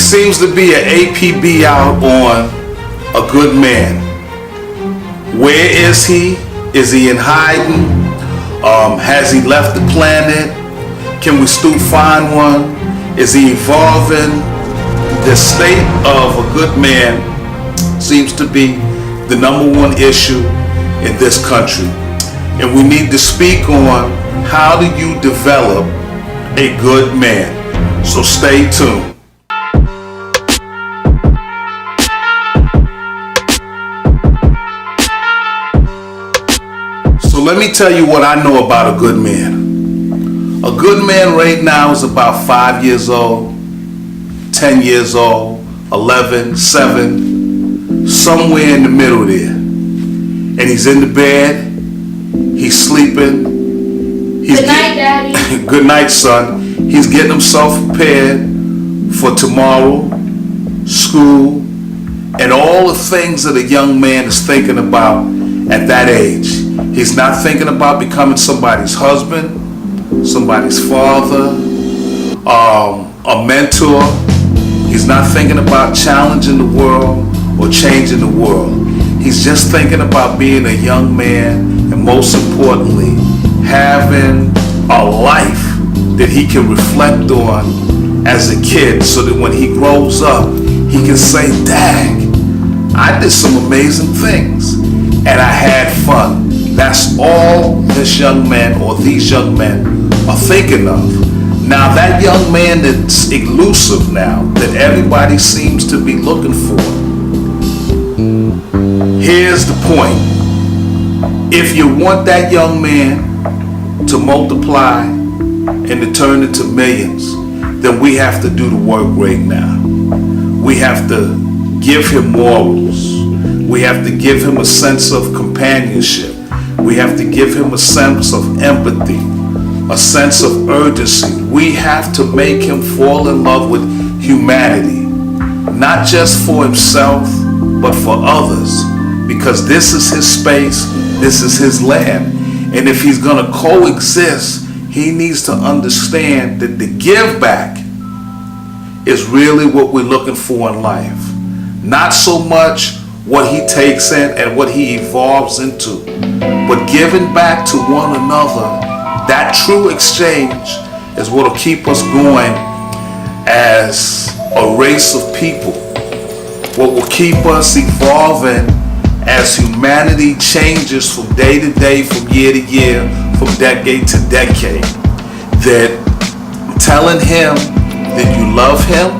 seems to be an APB out on a good man. Where is he? Is he in hiding? Has he left the planet? Can we still find one? Is he evolving? The state of a good man seems to be the number one issue in this country. And we need to speak on how do you develop a good man. So stay tuned. So let me tell you what I know about a good man. A good man right now is about 5 years old, 10 years old, 11, 7, somewhere in the middle there. And he's in the bed, he's sleeping. Good night, Daddy. Good night, son. He's getting himself prepared for tomorrow, school, and all the things that a young man is thinking about at that age. He's not thinking about becoming somebody's husband, somebody's father, a mentor. He's not thinking about challenging the world or changing the world. He's just thinking about being a young man and, most importantly, having a life that he can reflect on as a kid, so that when he grows up, he can say, "Dang, I did some amazing things and I had fun." That's all this young man or these young men are thinking of. Now, that young man that's elusive now, that everybody seems to be looking for, here's the point. If you want that young man to multiply and to turn into millions, then we have to do the work right now. We have to give him morals. We have to give him a sense of companionship. We have to give him a sense of empathy, a sense of urgency. We have to make him fall in love with humanity, not just for himself, but for others, because this is his space, this is his land. And if he's gonna coexist, he needs to understand that the give back is really what we're looking for in life. Not so much what he takes in and what he evolves into, but giving back to one another. That true exchange is what will keep us going as a race of people. What will keep us evolving as humanity changes from day to day, from year to year, from decade to decade. That telling him that you love him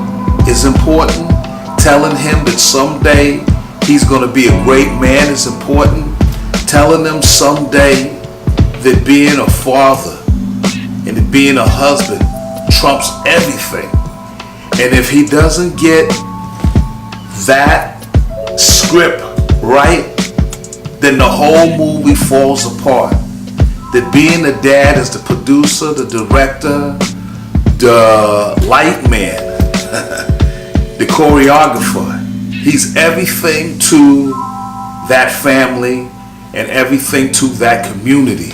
is important. Telling him that someday he's going to be a great man is important. Telling him someday that being a father and that being a husband trumps everything. And if he doesn't get that script right, then the whole movie falls apart. That being a dad is the producer, the director, the light man, the choreographer. He's everything to that family and everything to that community.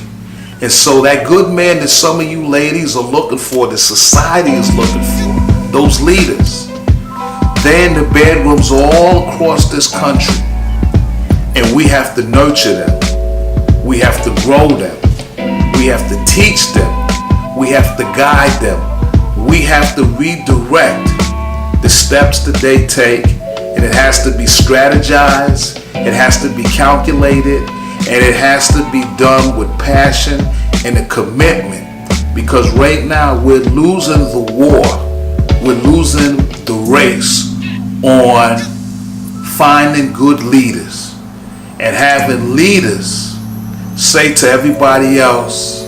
And so that good man that some of you ladies are looking for, that society is looking for, those leaders, they're in the bedrooms all across this country. And we have to nurture them. We have to grow them. We have to teach them. We have to guide them. We have to redirect the steps that they take. And it has to be strategized. It has to be calculated. And it has to be done with passion and a commitment. Because right now we're losing the war. We're losing the race on finding good leaders. And having leaders say to everybody else,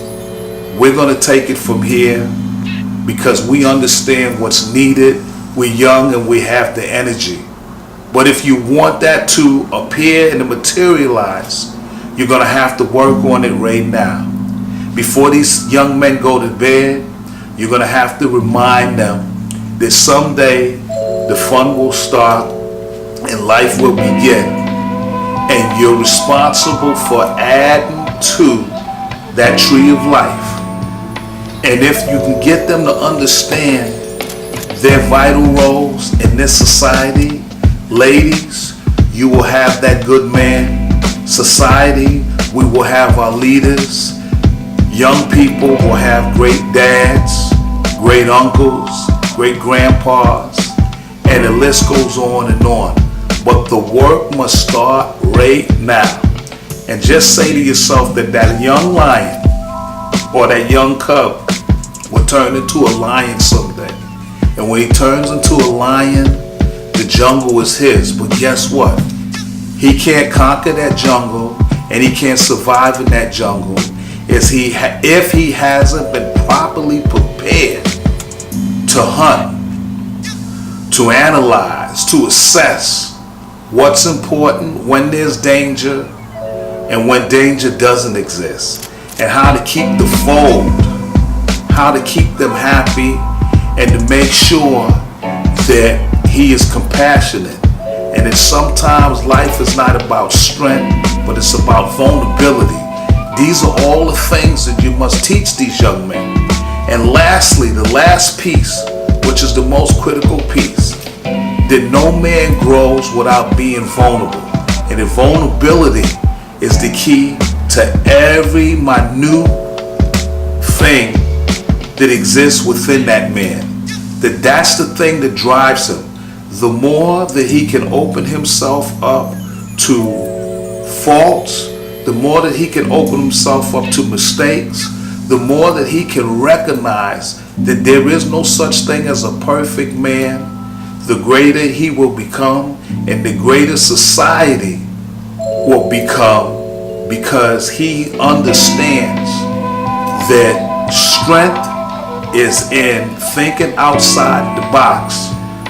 we're going to take it from here because we understand what's needed. We're young and we have the energy. But if you want that to appear and to materialize, you're going to have to work on it right now. Before these young men go to bed, you're going to have to remind them that someday the fun will start and life will begin. And you're responsible for adding to that tree of life. And if you can get them to understand their vital roles in this society. Ladies, you will have that good man. Society, we will have our leaders. Young people will have great dads, great uncles, great grandpas, and the list goes on and on. But the work must start right now. And just say to yourself that that young lion or that young cub will turn into a lion someday. And when he turns into a lion, the jungle is his. But guess what? He can't conquer that jungle, and he can't survive in that jungle if he hasn't been properly prepared to hunt, to analyze, to assess what's important, when there's danger, and when danger doesn't exist, and how to keep the fold, how to keep them happy, and to make sure that he is compassionate. And that sometimes life is not about strength, but it's about vulnerability. These are all the things that you must teach these young men. And lastly, the last piece, which is the most critical piece, that no man grows without being vulnerable. And if vulnerability is the key to every minute thing that exists within that man, that's the thing that drives him. The more that he can open himself up to faults, the more that he can open himself up to mistakes, the more that he can recognize that there is no such thing as a perfect man, the greater he will become, and the greater society will become, because he understands that strength is in thinking outside the box.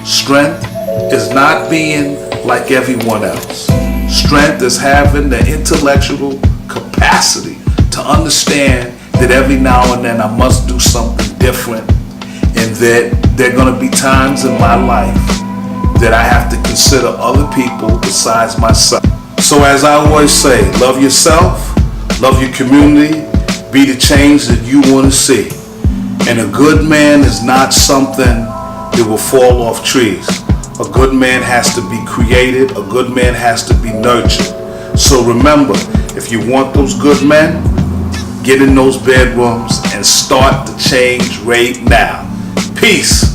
Strength is not being like everyone else. Strength is having the intellectual capacity to understand that every now and then I must do something different, and that there are going to be times in my life that I have to consider other people besides myself. So as I always say, love yourself, love your community, be the change that you want to see. And a good man is not something that will fall off trees. A good man has to be created. A good man has to be nurtured. So remember, if you want those good men, get in those bedrooms and start the change right now. Peace.